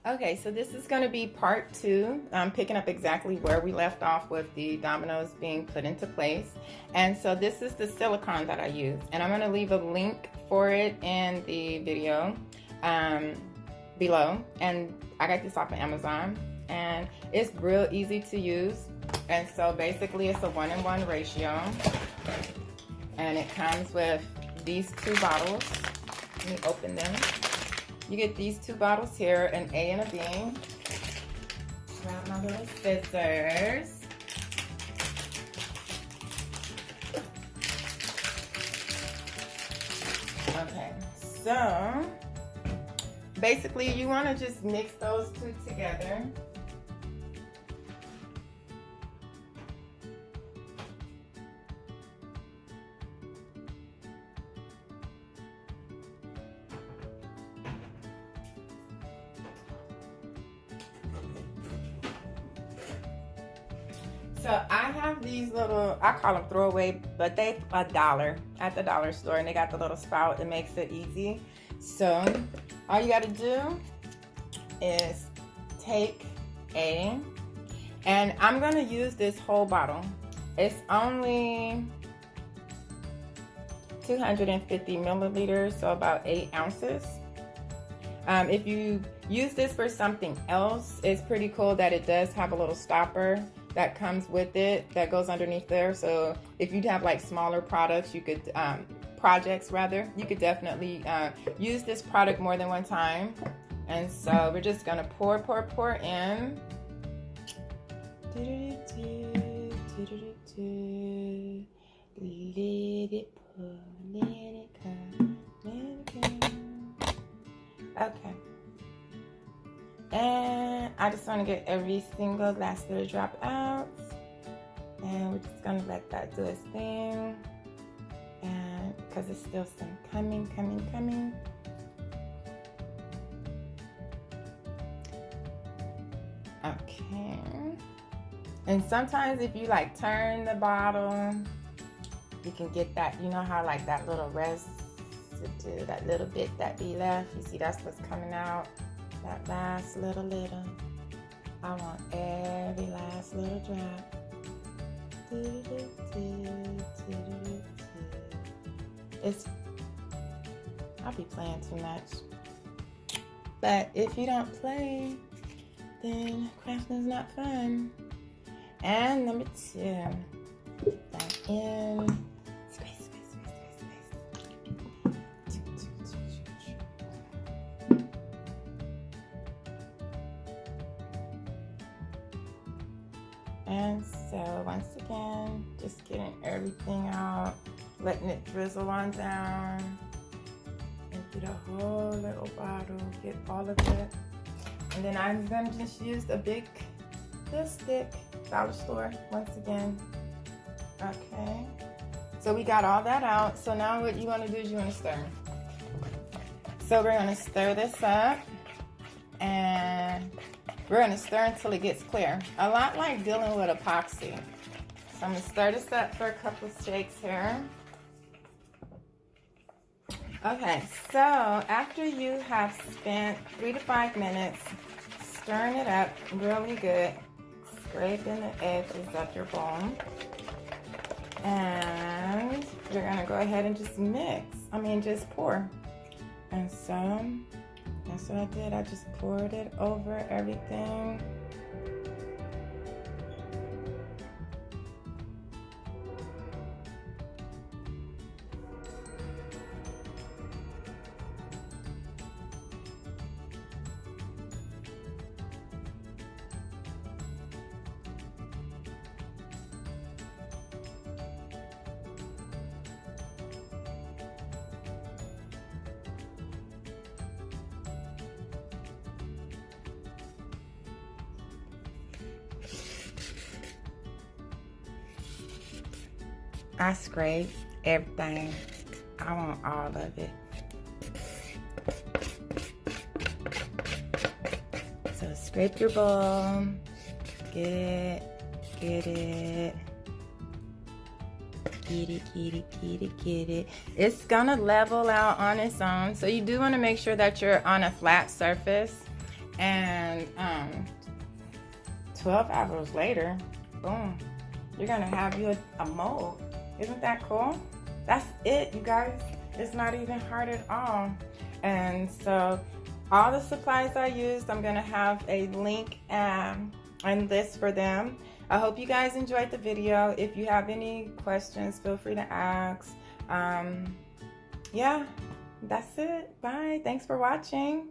Okay, so this is going to be part 2. I'm picking up exactly where we left off with the dominoes being put into place. And so this is the silicone that I use. And I'm going to leave a link for it in the video below. And I got this off of Amazon. And it's real easy to use. And so basically it's a 1-in-1 ratio. And it comes with these 2 bottles. Let me open them. You get these 2 bottles here, an A and a B. Grab my little scissors. Okay, so basically you want to just mix those 2 together. So I have these little, I call them throwaway, but they $1 at the dollar store, and they got the little spout that makes it easy. So all you gotta do is take and I'm gonna use this whole bottle. It's only 250 milliliters, so about 8 ounces. If you use this for something else, it's pretty cool that it does have a little stopper that comes with it that goes underneath there. So if you'd have like smaller products, you could projects rather, you could definitely use this product more than one time. And so we're just gonna pour in. Let it pour, let it come, let it come. Okay. And I just want to get every single last little drop out. And we're just going to let that do its thing. And because there's still some coming. Okay. And sometimes if you like turn the bottle, you can get that, you know how like that little residue, that little bit that be left. You see that's what's coming out. That last little. I want every last little drop. I'll be playing too much. But if you don't play, then crafting's not fun. And number 2, put that in. And so once again, just getting everything out, letting it drizzle on down. Empty the whole little bottle, get all of it. And then I'm gonna just use this stick, dollar store, once again. Okay, so we got all that out. So now what you wanna do is you wanna stir. So we're gonna stir this up, and we're going to stir until it gets clear. A lot like dealing with epoxy. So I'm going to stir this up for a couple of shakes here. Okay, so after you have spent 3 to 5 minutes stirring it up really good, scraping the edges of your bowl, and you're going to go ahead and just just pour. And so that's what I did. I just poured it over everything. I scrape everything. I want all of it. So scrape your bowl. Get it. Get it. It's gonna level out on its own. So you do want to make sure that you're on a flat surface. And 12 hours later, boom, you're gonna have you a mold. Isn't that cool? That's it, you guys. It's not even hard at all. And so all the supplies I used, I'm gonna have a link and list for them. I hope you guys enjoyed the video. If you have any questions, feel free to ask. Yeah, that's it. Bye. Thanks for watching.